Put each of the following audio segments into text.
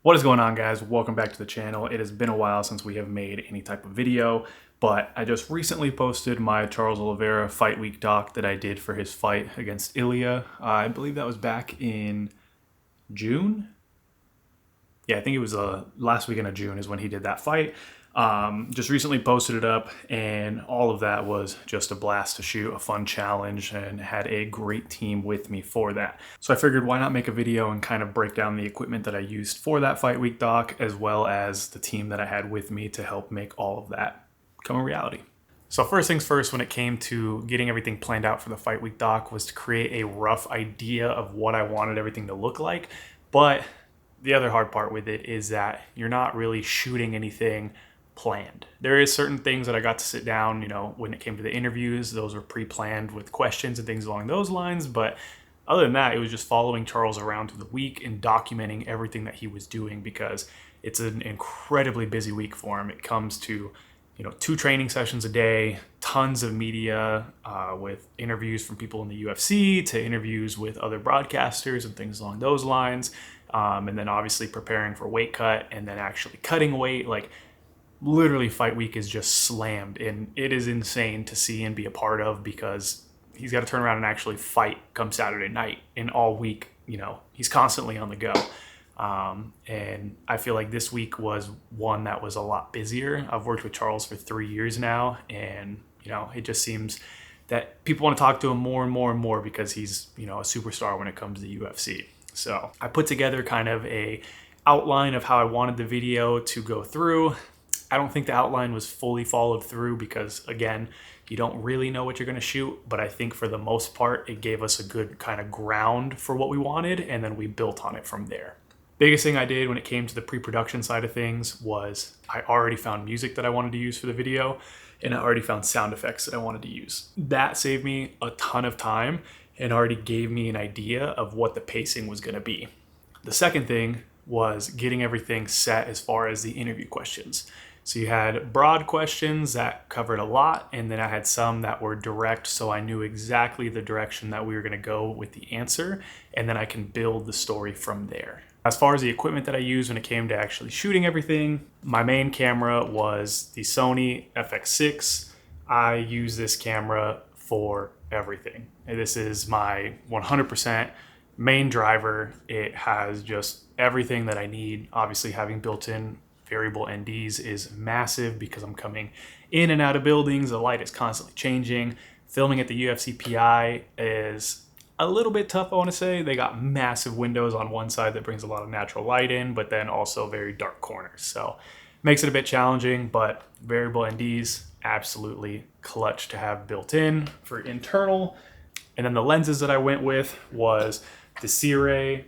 What is going on, guys? Welcome back to the channel. It has been a while since we have made any type of video, but I just recently posted my Charles Oliveira Fight Week doc that I did for his fight against Ilia. I believe that was back in June. Yeah, I think it was last weekend of June is when he did that fight. Just recently posted it up, and all of that was just a blast to shoot, a fun challenge, and had a great team with me for that. So I figured why not make a video and kind of break down the equipment that I used for that Fight Week doc, as well as the team that I had with me to help make all of that become a reality. So first things first, when it came to getting everything planned out for the Fight Week doc, was to create a rough idea of what I wanted everything to look like. But the other hard part with it is that you're not really shooting anything planned. There is certain things that I got to sit down, when it came to the interviews, those were pre-planned with questions and things along those lines. But other than that, it was just following Charles around through the week and documenting everything that he was doing, because it's an incredibly busy week for him. It comes to 2 training sessions a day, tons of media with interviews from people in the UFC to interviews with other broadcasters and things along those lines. And then obviously preparing for weight cut and then actually cutting weight. Like literally Fight Week is just slammed, and it is insane to see and be a part of, because he's got to turn around and actually fight come Saturday night, and all week, he's constantly on the go. And I feel like this week was one that was a lot busier. I've worked with Charles for 3 years now, and it just seems that people want to talk to him more and more and more, because he's a superstar when it comes to the UFC. So I put together kind of a outline of how I wanted the video to go through. I don't think the outline was fully followed through, because again, you don't really know what you're going to shoot, but I think for the most part, it gave us a good kind of ground for what we wanted, and then we built on it from there. Biggest thing I did when it came to the pre-production side of things was I already found music that I wanted to use for the video, and I already found sound effects that I wanted to use. That saved me a ton of time and already gave me an idea of what the pacing was going to be. The second thing was getting everything set as far as the interview questions. So you had broad questions that covered a lot, and then I had some that were direct, so I knew exactly the direction that we were going to go with the answer, and then I can build the story from there. As far as the equipment that I used when it came to actually shooting everything, my main camera was the Sony FX6. I use this camera for everything. And this is my 100% main driver. It has just everything that I need. Obviously, having built-in variable NDs is massive, because I'm coming in and out of buildings. The light is constantly changing. Filming at the UFC PI is a little bit tough, I want to say. They got massive windows on one side that brings a lot of natural light in, but then also very dark corners. So makes it a bit challenging, but variable NDs, absolutely clutch to have built in for internal. And then the lenses that I went with was the Sire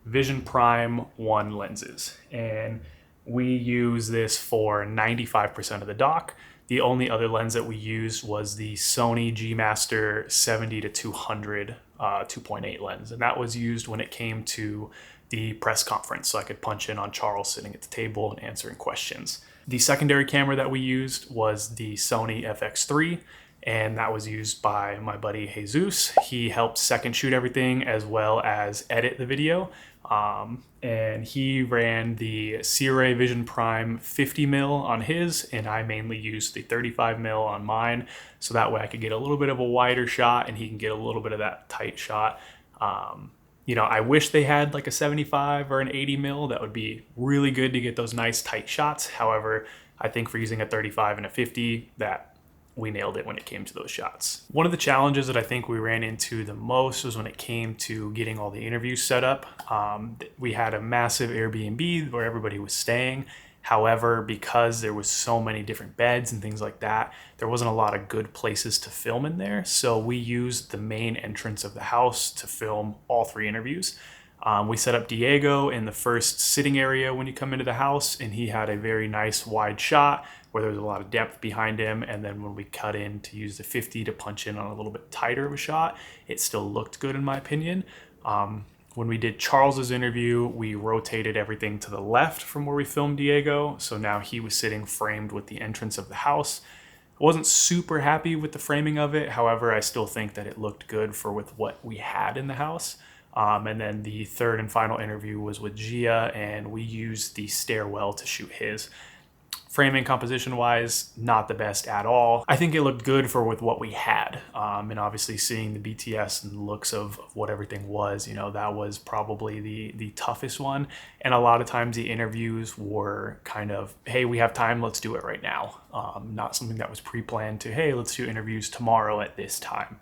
Vision Prime 1 lenses. And we use this for 95% of the doc. The only other lens that we used was the Sony G Master 70-200 2.8 lens. And that was used when it came to the press conference, so I could punch in on Charles sitting at the table and answering questions. The secondary camera that we used was the Sony FX3, and that was used by my buddy Jesus. He helped second shoot everything as well as edit the video. And he ran the Sire Vision Prime 50mm on his, and I mainly used the 35mm on mine, so that way I could get a little bit of a wider shot and he can get a little bit of that tight shot. I wish they had like a 75 or an 80mm. That would be really good to get those nice tight shots. However, I think for using a 35 and a 50, that we nailed it when it came to those shots. One of the challenges that I think we ran into the most was when it came to getting all the interviews set up. We had a massive Airbnb where everybody was staying. However, because there was so many different beds and things like that, there wasn't a lot of good places to film in there. So we used the main entrance of the house to film all 3 interviews. We set up Diego in the first sitting area when you come into the house, and he had a very nice wide shot where there was a lot of depth behind him. And then when we cut in to use the 50 to punch in on a little bit tighter of a shot, it still looked good in my opinion. When we did Charles's interview, we rotated everything to the left from where we filmed Diego. So now he was sitting framed with the entrance of the house. I wasn't super happy with the framing of it. However, I still think that it looked good for with what we had in the house. And then the third and final interview was with Gia, and we used the stairwell to shoot his. Framing composition wise, not the best at all. I think it looked good for with what we had. And obviously seeing the BTS and the looks of what everything was, you know, that was probably the toughest one. And a lot of times the interviews were kind of, hey, we have time, let's do it right now. Not something that was pre-planned to, hey, let's do interviews tomorrow at this time.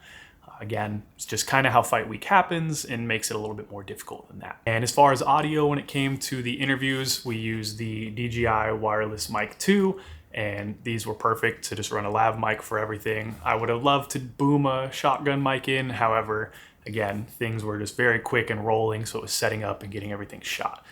Again, it's just kind of how fight week happens and makes it a little bit more difficult than that. And as far as audio, when it came to the interviews, we used the DJI wireless mic 2, and these were perfect to just run a lav mic for everything. I would have loved to boom a shotgun mic in. However, again, things were just very quick and rolling, so it was setting up and getting everything shot.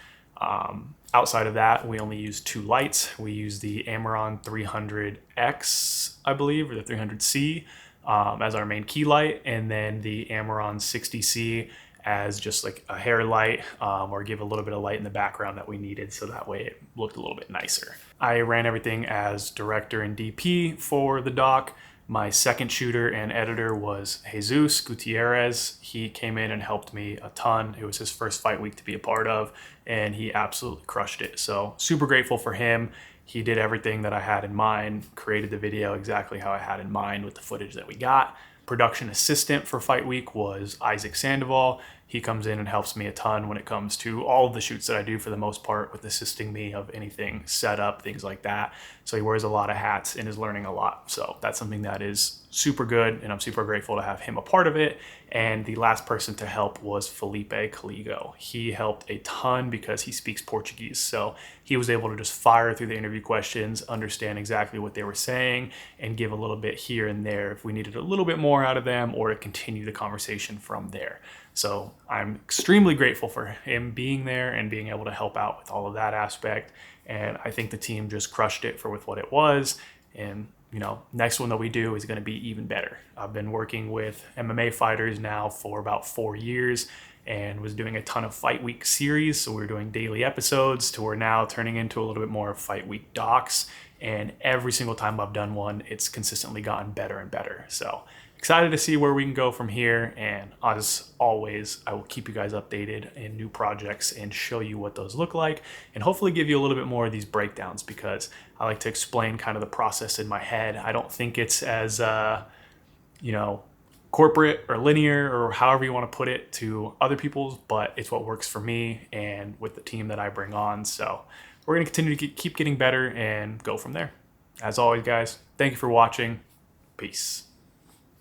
Outside of that, we only used 2 lights. We used the Amaron 300X, I believe, or the 300C. As our main key light, and then the Amaron 60C as just like a hair light, or give a little bit of light in the background that we needed, so that way it looked a little bit nicer. I ran everything as director and DP for the doc. My second shooter and editor was Jesus Gutierrez. He came in and helped me a ton. It was his first fight week to be a part of, and he absolutely crushed it. So super grateful for him. He did everything that I had in mind, created the video exactly how I had in mind with the footage that we got. Production assistant for Fight Week was Isaac Sandoval. He comes in and helps me a ton when it comes to all of the shoots that I do for the most part, with assisting me of anything, setup, things like that. So he wears a lot of hats and is learning a lot. So that's something that is super good, and I'm super grateful to have him a part of it. And the last person to help was Felipe Caligo. He helped a ton because he speaks Portuguese. So he was able to just fire through the interview questions, understand exactly what they were saying, and give a little bit here and there if we needed a little bit more out of them, or to continue the conversation from there. So I'm extremely grateful for him being there and being able to help out with all of that aspect. And I think the team just crushed it for with what it was. And you know, next one that we do is going to be even better. I've been working with MMA fighters now for about 4 years, and was doing a ton of Fight Week series. So we're doing daily episodes to we're now turning into a little bit more of Fight Week docs. And every single time I've done one, it's consistently gotten better and better. So excited to see where we can go from here. And as always, I will keep you guys updated in new projects and show you what those look like, and hopefully give you a little bit more of these breakdowns, because I like to explain kind of the process in my head. I don't think it's as, you know, corporate or linear or however you want to put it to other people's, but it's what works for me and with the team that I bring on. So we're going to continue to keep getting better and go from there. As always, guys, thank you for watching. Peace.